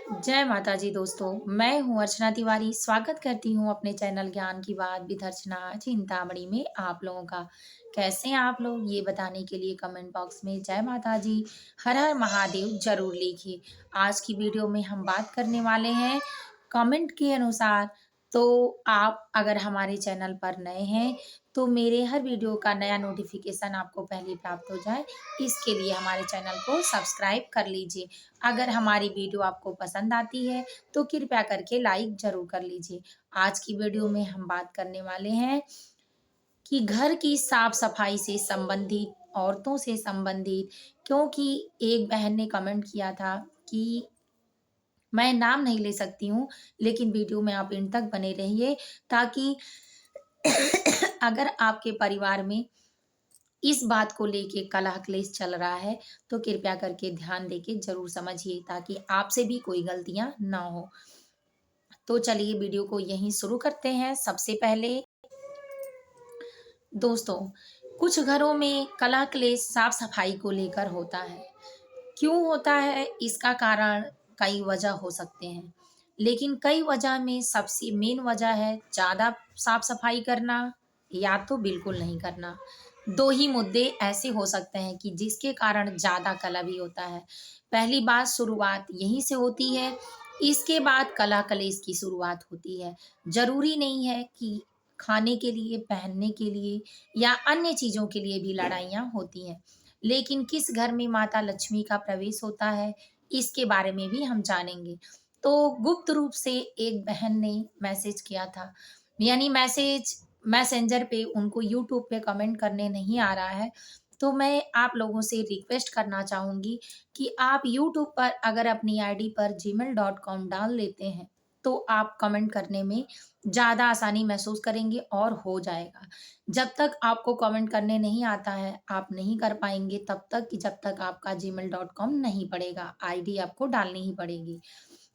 जय माता जी दोस्तों, मैं हूँ अर्चना तिवारी। स्वागत करती हूँ अपने चैनल ज्ञान की बात विद अर्चना चिंतामणि में आप लोगों का। कैसे हैं आप लोग ये बताने के लिए कमेंट बॉक्स में जय माता जी, हर हर महादेव जरूर लिखिए। आज की वीडियो में हम बात करने वाले हैं कमेंट के अनुसार। तो आप अगर हमारे चैनल पर नए हैं तो मेरे हर वीडियो का नया नोटिफिकेशन आपको पहले प्राप्त हो जाए, इसके लिए हमारे चैनल को सब्सक्राइब कर लीजिए। अगर हमारी वीडियो आपको पसंद आती है तो कृपया करके लाइक ज़रूर कर लीजिए। आज की वीडियो में हम बात करने वाले हैं कि घर की साफ-सफाई से संबंधित, औरतों से संबंधित, क्योंकि एक बहन ने कमेंट किया था कि मैं नाम नहीं ले सकती हूँ, लेकिन वीडियो में आप एंड तक बने रहिए ताकि अगर आपके परिवार में इस बात को लेके कलह-क्लेश चल रहा है, तो कृपया करके ध्यान देके ज़रूर समझिए ताकि आपसे भी कोई गलतियाँ ना हो। तो चलिए वीडियो को यहीं शुरू करते हैं। सबसे पहले दोस्तों, कुछ घरों में कलह-क्लेश साफ-सफाई को लेकर होता है। क्यों होता है? इसका कारण कई वजह हो सकते हैं, लेकिन कई वजह में सबसे मेन वजह है ज़्यादा साफ-सफाई करना या तो बिल्कुल नहीं करना। 2 ही मुद्दे ऐसे हो सकते हैं कि जिसके कारण ज़्यादा कलह भी होता है। पहली बात शुरुआत यहीं से होती है, इसके बाद कलह-कलेश की शुरुआत होती है। ज़रूरी नहीं है कि खाने के लिए, पहनने के लिए या अन्य चीज़ों के लिए भी लड़ाइयाँ होती हैं। लेकिन किस घर में माता लक्ष्मी का प्रवेश होता है, इसके बारे में भी हम जानेंगे। तो गुप्त रूप से एक बहन ने मैसेज किया था, यानी मैसेज मैसेंजर पे उनको यूट्यूब पे कमेंट करने नहीं आ रहा है। तो मैं आप लोगों से रिक्वेस्ट करना चाहूँगी कि आप यूट्यूब पर अगर अपनी आईडी पर gmail.com डाल देते हैं, तो आप कमेंट करने में ज़्यादा आसानी महसूस करेंगे और हो जाएगा। जब तक आपको कमेंट करने नहीं आता है, आप नहीं कर पाएँगे तब तक कि जब तक आपका gmail.com नहीं पड़ेगा, आईडी आपको डालनी ही पड़ेगी।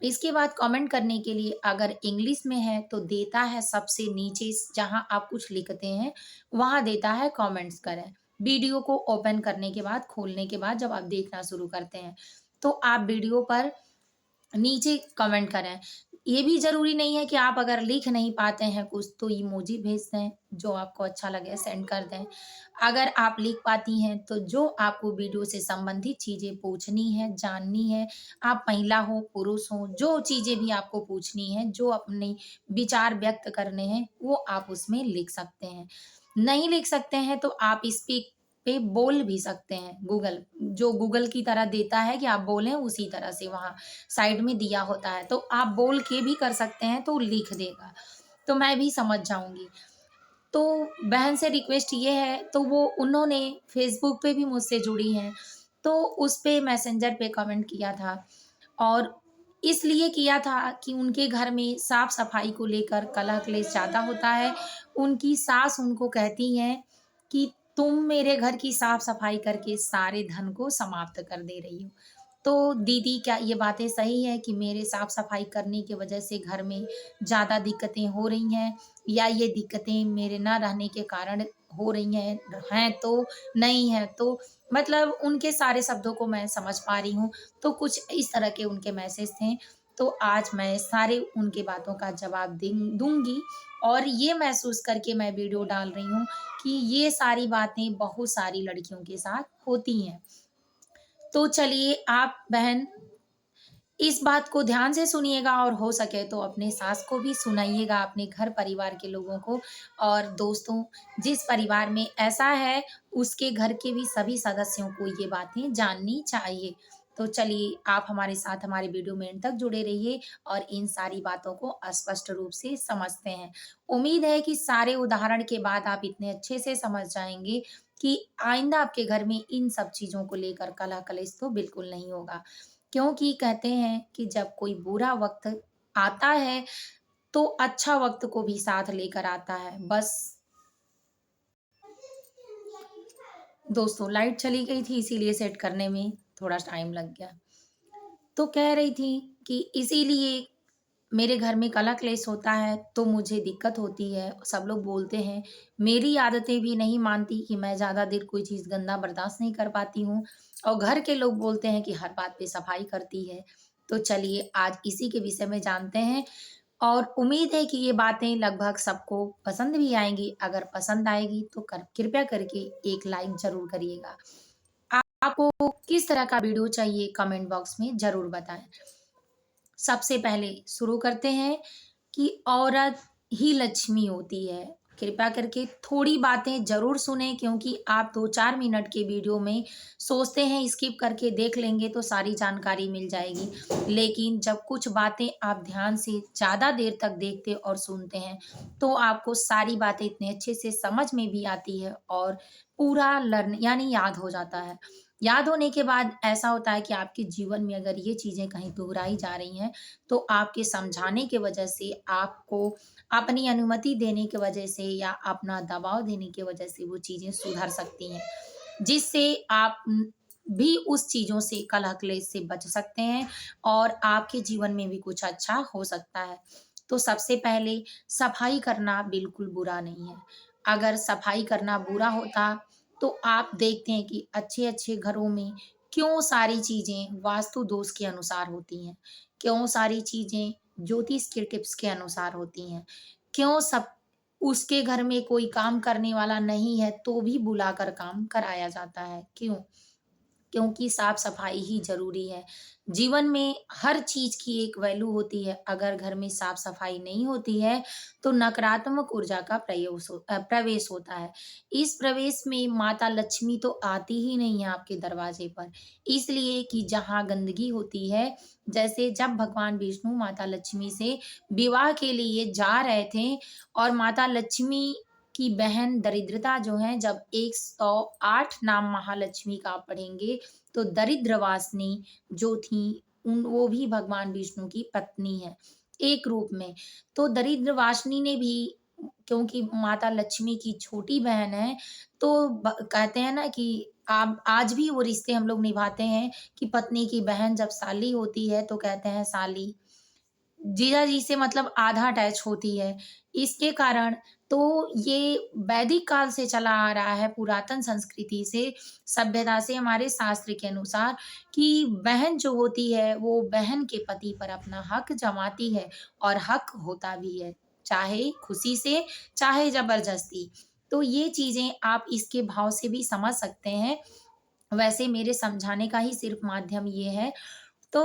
इसके बाद कमेंट करने के लिए अगर इंग्लिश में है तो देता है सबसे नीचे जहाँ आप कुछ लिखते हैं, वहाँ देता है कमेंट्स करें। वीडियो को ओपन करने के बाद, खोलने के बाद जब आप देखना शुरू करते हैं, तो आप वीडियो पर नीचे कमेंट करें। ये भी ज़रूरी नहीं है कि आप अगर लिख नहीं पाते हैं कुछ तो इमोजी भेज दें, जो आपको अच्छा लगे सेंड कर दें। अगर आप लिख पाती हैं तो जो आपको वीडियो से संबंधित चीज़ें पूछनी है, जाननी है, आप महिला हो, पुरुष हो, जो चीज़ें भी आपको पूछनी है, जो अपने विचार व्यक्त करने हैं, वो आप उसमें लिख सकते हैं। नहीं लिख सकते हैं तो आप स्पीक पे बोल भी सकते हैं। जो गूगल की तरह देता है कि आप बोलें उसी तरह से वहाँ साइड में दिया होता है, तो आप बोल के भी कर सकते हैं तो लिख देगा, तो मैं भी समझ जाऊँगी। तो बहन से रिक्वेस्ट ये है तो वो उन्होंने फ़ेसबुक पे भी मुझसे जुड़ी हैं, तो उस पे मैसेंजर पे कमेंट किया था और इसलिए किया था कि उनके घर में साफ-सफाई को लेकर कलह-क्लेश ज़्यादा होता है। उनकी सास उनको कहती हैं कि तुम मेरे घर की साफ-सफाई करके सारे धन को समाप्त कर दे रही हो। तो दीदी क्या ये बातें सही है कि मेरे साफ-सफाई करने की वजह से घर में ज़्यादा दिक्कतें हो रही हैं या ये दिक्कतें मेरे ना रहने के कारण हो रही हैं तो, नहीं है तो? मतलब उनके सारे शब्दों को मैं समझ पा रही हूँ, तो कुछ इस तरह के उनके मैसेज थे। तो आज मैं सारे उनके बातों का जवाब दूँगी और ये महसूस करके मैं वीडियो डाल रही हूँ कि ये सारी बातें बहुत सारी लड़कियों के साथ होती हैं। तो चलिए आप बहन इस बात को ध्यान से सुनिएगा और हो सके तो अपने सास को भी सुनाइएगा, अपने घर परिवार के लोगों को और दोस्तों जिस परिवार में ऐसा है, उसके घर के भी सभी सदस्यों को ये बातें जाननी चाहिए। तो चलिए आप हमारे साथ हमारे वीडियो में एंड तक जुड़े रहिए और इन सारी बातों को स्पष्ट रूप से समझते हैं। उम्मीद है कि सारे उदाहरण के बाद आप इतने अच्छे से समझ जाएँगे कि आइंदा आपके घर में इन सब चीज़ों को लेकर कलह-कलेश तो बिल्कुल नहीं होगा। क्योंकि कहते हैं कि जब कोई बुरा वक़्त आता है, तो अच्छा वक़्त को भी साथ लेकर आता है। बस दोस्तों लाइट चली गई थी इसीलिए सेट करने में थोड़ा टाइम लग गया। तो कह रही थी कि इसीलिए मेरे घर में कलह-क्लेश होता है, तो मुझे दिक्कत होती है। सब लोग बोलते हैं, मेरी आदतें भी नहीं मानती कि मैं ज़्यादा देर कोई चीज़ गंदा बर्दाश्त नहीं कर पाती हूँ और घर के लोग बोलते हैं कि हर बात पे सफाई करती है। तो चलिए आज इसी के विषय में जानते हैं और उम्मीद है कि ये बातें लगभग सबको पसंद भी आएँगी। अगर पसंद आएगी तो कृपया करके एक लाइक ज़रूर करिएगा। आपको किस तरह का वीडियो चाहिए कमेंट बॉक्स में ज़रूर बताएँ। सबसे पहले शुरू करते हैं कि औरत ही लक्ष्मी होती है। कृपया करके थोड़ी बातें ज़रूर सुनें क्योंकि आप 2-4 मिनट के वीडियो में सोचते हैं स्किप करके देख लेंगे तो सारी जानकारी मिल जाएगी। लेकिन जब कुछ बातें आप ध्यान से ज़्यादा देर तक देखते और सुनते हैं, तो आपको सारी बातें इतने अच्छे से समझ में भी आती है और पूरा लर्न यानी याद हो जाता है। याद होने के बाद ऐसा होता है कि आपके जीवन में अगर ये चीज़ें कहीं दोहराई जा रही हैं, तो आपके समझाने की वजह से आपको अपनी अनुमति देने की वजह से या अपना दबाव देने की वजह से वो चीज़ें सुधर सकती हैं, जिससे आप भी उस चीज़ों से कलह क्लेश से बच सकते हैं और आपके जीवन में भी कुछ अच्छा हो सकता है। तो सबसे पहले सफाई करना बिल्कुल बुरा नहीं है। अगर सफाई करना बुरा होता, तो आप देखते हैं कि अच्छे-अच्छे घरों में क्यों सारी चीज़ें वास्तु दोष के अनुसार होती हैं। क्यों सारी चीज़ें ज्योतिष के टिप्स के अनुसार होती हैं? क्यों सब उसके घर में कोई काम करने वाला नहीं है, तो भी बुलाकर काम कराया जाता है, क्यों? क्योंकि साफ-सफाई ही ज़रूरी है। जीवन में हर चीज़ की एक वैल्यू होती है, अगर घर में साफ-सफाई नहीं होती है, तो नकारात्मक ऊर्जा का प्रवेश होता है। इस प्रवेश में माता लक्ष्मी तो आती ही नहीं है आपके दरवाजे पर, इसलिए कि जहाँ गंदगी होती है, जैसे जब भगवान विष्णु माता लक्ष्मी से विवाह के लिए जा रहे थे और माता लक्ष्मी की बहन दरिद्रता जो है जब 108 नाम महालक्ष्मी का आप पढ़ेंगे तो दरिद्रवासिनी जो थी उन वो भी भगवान विष्णु की पत्नी है एक रूप में। तो दरिद्रवासिनी ने भी क्योंकि माता लक्ष्मी की छोटी बहन है तो कहते हैं ना कि आप आज भी वो रिश्ते हम लोग निभाते हैं कि पत्नी की बहन जब साली होती है तो कहते हैं साली जीजाजी से मतलब आधा अटैच होती है। इसके कारण तो ये वैदिक काल से चला आ रहा है, पुरातन संस्कृति से, सभ्यता से हमारे शास्त्र के अनुसार कि बहन जो होती है, वो बहन के पति पर अपना हक जमाती है और हक होता भी है, चाहे खुशी से, चाहे ज़बरदस्ती। तो ये चीज़ें आप इसके भाव से भी समझ सकते हैं। वैसे मेरे समझाने का ही सिर्फ़ माध्यम ये है तो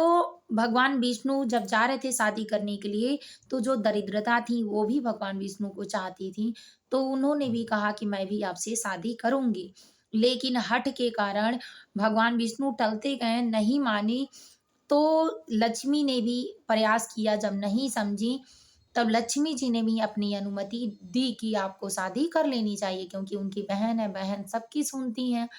भगवान विष्णु जब जा रहे थे शादी करने के लिए, तो जो दरिद्रता थी वो भी भगवान विष्णु को चाहती थी। तो उन्होंने भी कहा कि मैं भी आपसे शादी करूँगी। लेकिन हठ के कारण भगवान विष्णु टलते गए, नहीं मानी, तो लक्ष्मी ने भी प्रयास किया जब नहीं समझी, तब लक्ष्मी जी ने भी अपनी अनुमति दी कि आपको शादी कर लेनी चाहिए क्योंकि उनकी बहन है, बहन सबकी सुनती हैं।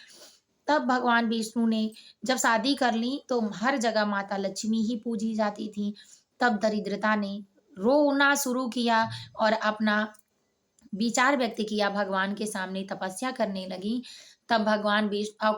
तब भगवान विष्णु ने जब शादी कर ली तो हर जगह माता लक्ष्मी ही पूजी जाती थी। तब दरिद्रता ने रोना शुरू किया और अपना विचार व्यक्त किया भगवान के सामने तपस्या करने लगी। तब भगवान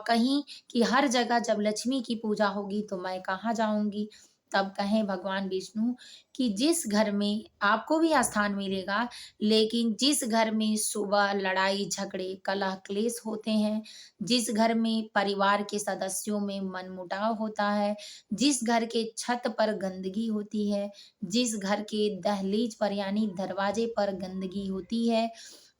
कहीं कि हर जगह जब लक्ष्मी की पूजा होगी तो मैं कहाँ जाऊँगी? तब कहें भगवान विष्णु कि जिस घर में आपको भी स्थान मिलेगा, लेकिन जिस घर में सुबह लड़ाई झगड़े, कलह क्लेश होते हैं, जिस घर में परिवार के सदस्यों में मनमुटाव होता है, जिस घर के छत पर गंदगी होती है, जिस घर के दहलीज पर यानी दरवाजे पर गंदगी होती है,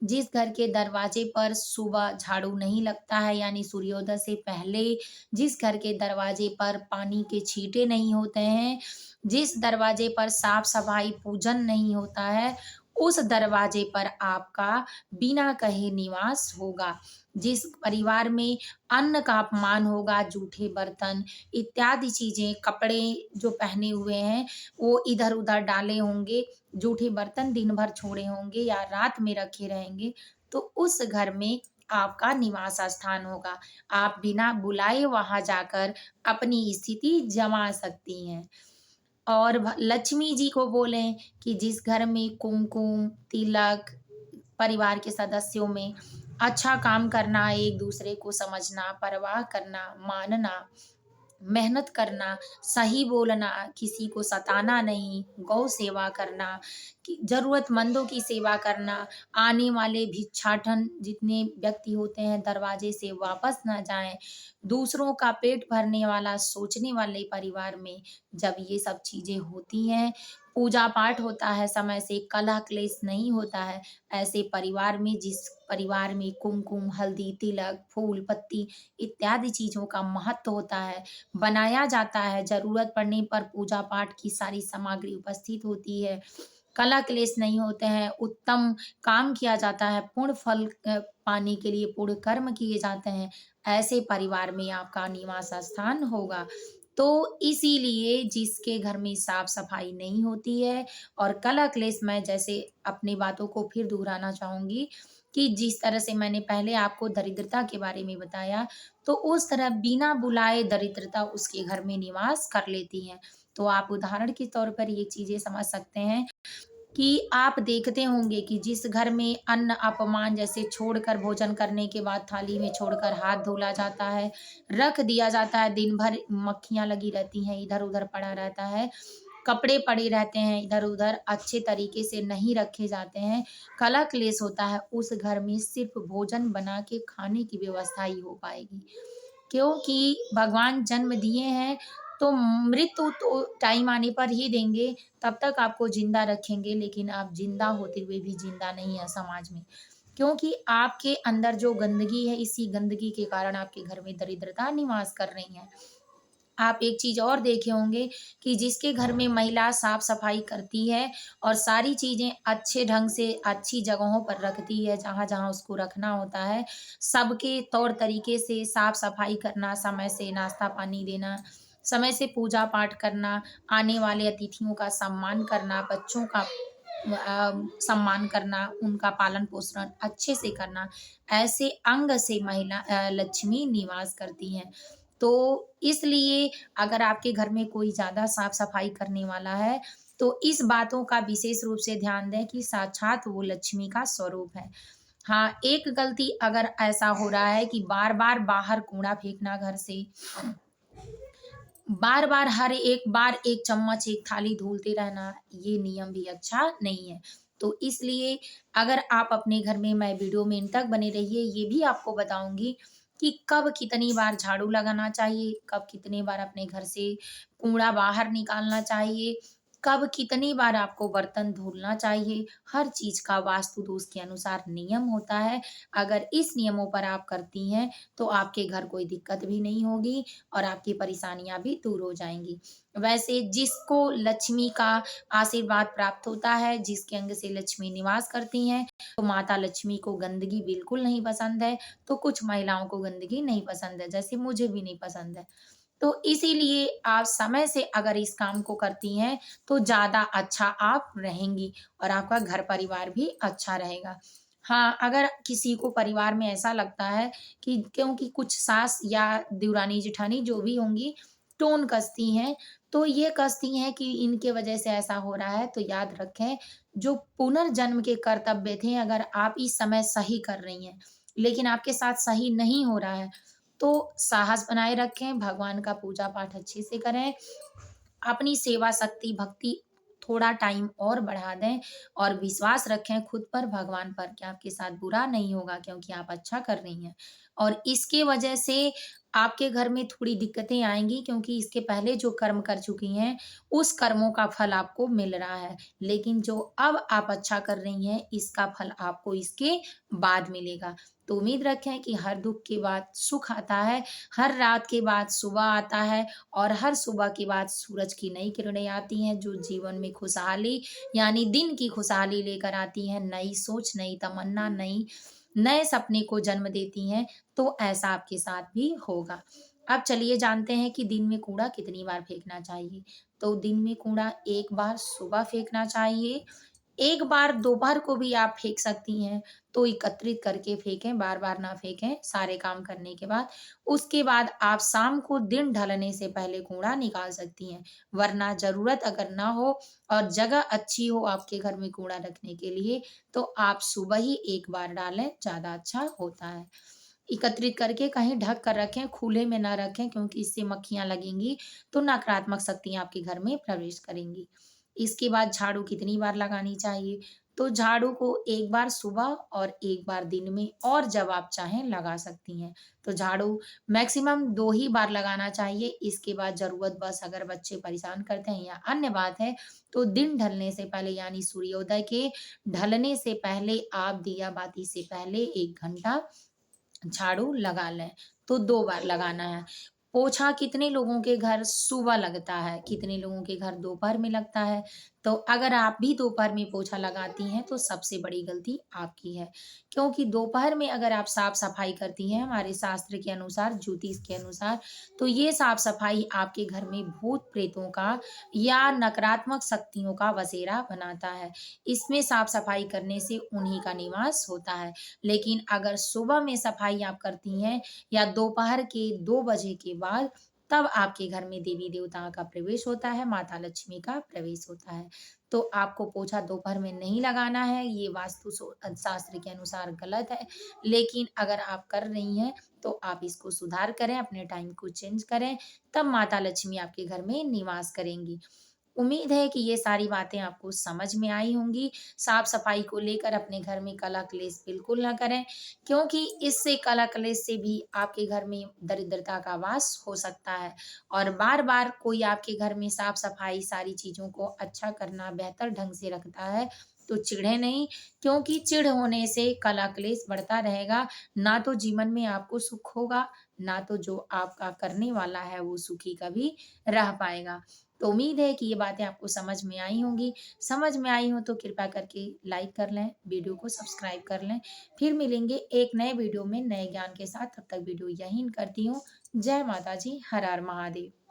जिस घर के दरवाजे पर सुबह झाड़ू नहीं लगता है यानी सूर्योदय से पहले, जिस घर के दरवाजे पर पानी के छींटे नहीं होते हैं, जिस दरवाजे पर साफ-सफाई पूजन नहीं होता है, उस दरवाजे पर आपका बिना कहे निवास होगा। जिस परिवार में अन्न का अपमान होगा, जूठे बर्तन इत्यादि चीज़ें, कपड़े जो पहने हुए हैं, वो इधर-उधर डाले होंगे, जूठे बर्तन दिन भर छोड़े होंगे या रात में रखे रहेंगे, तो उस घर में आपका निवास स्थान होगा। आप बिना बुलाए वहाँ जाकर अपनी स्थिति जमा सकती हैं। और लक्ष्मी जी को बोलें कि जिस घर में कुमकुम, तिलक, परिवार के सदस्यों में अच्छा काम करना, एक दूसरे को समझना, परवाह करना, मानना, मेहनत करना, सही बोलना, किसी को सताना नहीं, गौ सेवा करना, कि ज़रूरतमंदों की सेवा करना, आने वाले भिक्षाटन जितने व्यक्ति होते हैं दरवाजे से वापस ना जाएँ, दूसरों का पेट भरने वाला सोचने वाले परिवार में जब ये सब चीज़ें होती हैं, पूजा-पाठ होता है समय से, कलह-क्लेश नहीं होता है, ऐसे परिवार में जिस परिवार में कुमकुम, हल्दी, तिलक, फूल-पत्ती इत्यादि चीज़ों का महत्व होता है, बनाया जाता है, ज़रूरत पड़ने पर पूजा-पाठ की सारी सामग्री उपस्थित होती है, कलह-क्लेश नहीं होते हैं, उत्तम काम किया जाता है, पुण्य फल पाने के लिए पुण्य कर्म किए जाते हैं, ऐसे परिवार में आपका निवास स्थान होगा। तो इसीलिए जिसके घर में साफ-सफाई नहीं होती है और कलह-क्लेश मैं जैसे अपनी बातों को फिर दोहराना चाहूँगी कि जिस तरह से मैंने पहले आपको दरिद्रता के बारे में बताया, तो उस तरह बिना बुलाए दरिद्रता उसके घर में निवास कर लेती है। तो आप उदाहरण के तौर पर ये चीज़ें समझ सकते हैं कि आप देखते होंगे कि जिस घर में अन्न अपमान जैसे छोड़कर भोजन करने के बाद थाली में छोड़कर हाथ धुला जाता है, रख दिया जाता है, दिन भर मक्खियाँ लगी रहती हैं, इधर-उधर पड़ा रहता है, कपड़े पड़े रहते हैं इधर-उधर, अच्छे तरीके से नहीं रखे जाते हैं, कलह-क्लेश होता है, उस घर में सिर्फ़ भोजन बना के खाने की व्यवस्था ही हो पाएगी। क्योंकि भगवान जन्म दिए हैं, तो मृत्यु तो टाइम आने पर ही देंगे, तब तक आपको ज़िंदा रखेंगे, लेकिन आप ज़िंदा होते हुए भी ज़िंदा नहीं हैं समाज में। क्योंकि आपके अंदर जो गंदगी है, इसी गंदगी के कारण आपके घर में दरिद्रता निवास कर रही है। आप एक चीज़ और देखे होंगे कि जिसके घर में महिला साफ-सफाई करती है और सारी चीज़ें अच्छे ढंग से अच्छी जगहों पर रखती है, जहाँ-जहाँ उसको रखना होता है, सबके तौर-तरीके से साफ-सफाई करना, समय से नाश्ता-पानी देना, समय से पूजा-पाठ करना, आने वाले अतिथियों का सम्मान करना, बच्चों का सम्मान करना, उनका पालन-पोषण अच्छे से करना, ऐसे अंग से महिला लक्ष्मी निवास करती हैं। तो इसलिए अगर आपके घर में कोई ज़्यादा साफ-सफाई करने वाला है, तो इस बातों का विशेष रूप से ध्यान दें कि साक्षात वो लक्ष्मी का स्वरूप है। हाँ, एक गलती अगर ऐसा हो रहा है कि बार-बार बाहर कूड़ा फेंकना घर से, बार-बार हर एक बार 1 चम्मच, 1 थाली धुलते रहना, ये नियम भी अच्छा नहीं है। तो इसलिए अगर आप अपने घर में मैं वीडियो में अंत तक बने रहिए, ये भी आपको बताऊँगी कि कब कितनी बार झाड़ू लगाना चाहिए, कब कितनी बार अपने घर से कूड़ा बाहर निकालना चाहिए, कब कितनी बार आपको बर्तन धुलना चाहिए, हर चीज़ का वास्तु दोष के अनुसार नियम होता है। अगर इस नियमों पर आप करती हैं, तो आपके घर कोई दिक्कत भी नहीं होगी और आपकी परेशानियाँ भी दूर हो जाएँगी। वैसे जिसको लक्ष्मी का आशीर्वाद प्राप्त होता है, जिसके अंग से लक्ष्मी निवास करती हैं, तो माता लक्ष्मी को गंदगी बिल्कुल नहीं पसंद है, तो कुछ महिलाओं को गंदगी नहीं पसंद है, जैसे मुझे भी नहीं पसंद है। तो इसीलिए आप समय से अगर इस काम को करती हैं, तो ज़्यादा अच्छा आप रहेंगी और आपका घर-परिवार भी अच्छा रहेगा। हाँ, अगर किसी को परिवार में ऐसा लगता है कि क्योंकि कुछ सास या देवरानी-जेठानी जो भी होंगी, टोन कसती हैं, तो ये कसती हैं कि इनके वजह से ऐसा हो रहा है, तो याद रखें, जो पुनर्जन्म के कर्तव्य थे, अगर आप इस समय सही कर रही हैं, लेकिन आपके साथ सही नहीं हो रहा है, तो साहस बनाए रखें, भगवान का पूजा-पाठ अच्छे से करें, अपनी सेवा, शक्ति, भक्ति थोड़ा टाइम और बढ़ा दें और विश्वास रखें खुद पर, भगवान पर कि आपके साथ बुरा नहीं होगा क्योंकि आप अच्छा कर रही हैं। और इसके वजह से आपके घर में थोड़ी दिक्कतें आएँगी क्योंकि इसके पहले जो कर्म कर चुकी हैं, उस कर्मों का फल आपको मिल रहा है। लेकिन जो अब आप अच्छा कर रही हैं, इसका फल आपको इसके बाद मिलेगा। तो उम्मीद रखें कि हर दुःख के बाद सुख आता है, हर रात के बाद सुबह आता है और हर सुबह के बाद सूरज की नई किरणें आती हैं, जो जीवन में खुशहाली यानी दिन की खुशहाली लेकर आती हैं, नई सोच, नई तमन्ना, नए सपने को जन्म देती हैं, तो ऐसा आपके साथ भी होगा। अब चलिए जानते हैं कि दिन में कूड़ा कितनी बार फेंकना चाहिए। तो दिन में कूड़ा 1 बार सुबह फेंकना चाहिए, 1 बार दोपहर को भी आप फेंक सकती हैं, तो एकत्रित करके फेंकें, बार-बार ना फेंकें सारे काम करने के बाद। उसके बाद आप शाम को दिन ढलने से पहले कूड़ा निकाल सकती हैं, वरना ज़रूरत अगर ना हो और जगह अच्छी हो आपके घर में कूड़ा रखने के लिए, तो आप सुबह ही 1 बार डालें, ज़्यादा अच्छा होता है। एकत्रित करके कहीं ढक कर रखें, खुले में ना रखें क्योंकि इससे मक्खियाँ लगेंगी तो नकारात्मक शक्तियाँ आपके घर में प्रवेश करेंगी। इसके बाद झाड़ू कितनी बार लगानी चाहिए? तो झाड़ू को एक बार सुबह और एक बार दिन में और जब आप चाहें लगा सकती हैं। तो झाड़ू मैक्सिमम 2 ही बार लगाना चाहिए, इसके बाद ज़रूरत बस अगर बच्चे परेशान करते हैं या अन्य बात है, तो दिन ढलने से पहले यानी सूर्योदय के ढलने से पहले आप दिया बाती से पहले 1 घंटा झाड़ू लगा लें, तो 2 बार लगाना है। पोछा कितने लोगों के घर सुबह लगता है, कितने लोगों के घर दोपहर में लगता है। तो अगर आप भी दोपहर में पोछा लगाती हैं, तो सबसे बड़ी गलती आपकी है। क्योंकि दोपहर में अगर आप साफ-सफाई करती हैं, हमारे शास्त्र के अनुसार, ज्योतिष के अनुसार, तो ये साफ-सफाई आपके घर में भूत-प्रेतों का या नकारात्मक शक्तियों का बसेरा बनाता है। इसमें साफ-सफाई करने से उन्हीं का निवास होता है। लेकिन अगर सुबह में सफाई आप करती हैं या दोपहर के 2 बजे के बाद, तब आपके घर में देवी-देवताओं का प्रवेश होता है, माता लक्ष्मी का प्रवेश होता है। तो आपको पोछा दोपहर में नहीं लगाना है, ये शास्त्र के अनुसार गलत है। लेकिन अगर आप कर रही हैं, तो आप इसको सुधार करें, अपने टाइम को चेंज करें, तब माता लक्ष्मी आपके घर में निवास करेंगी। उम्मीद है कि ये सारी बातें आपको समझ में आई होंगी। साफ-सफाई को लेकर अपने घर में कलह-क्लेश बिल्कुल ना करें, क्योंकि इससे कलह-क्लेश से भी आपके घर में दरिद्रता का वास हो सकता है और बार-बार कोई आपके घर में साफ-सफाई सारी चीज़ों को अच्छा करना बेहतर ढंग से रखता है, तो चिढ़े नहीं क्योंकि चिढ़ होने से कलह-क्लेश बढ़ता रहेगा। ना तो जीवन में आपको सुख होगा, ना तो जो आपका करने वाला है वो सुखी कभी रह पाएगा। तो उम्मीद है कि ये बातें आपको समझ में आई होंगी। समझ में आई हो तो कृपया करके लाइक कर लें, वीडियो को सब्सक्राइब कर लें। फिर मिलेंगे एक नए वीडियो में नए ज्ञान के साथ, तब तक वीडियो यहीं करती हूँ। जय माता जी, हर हर महादेव।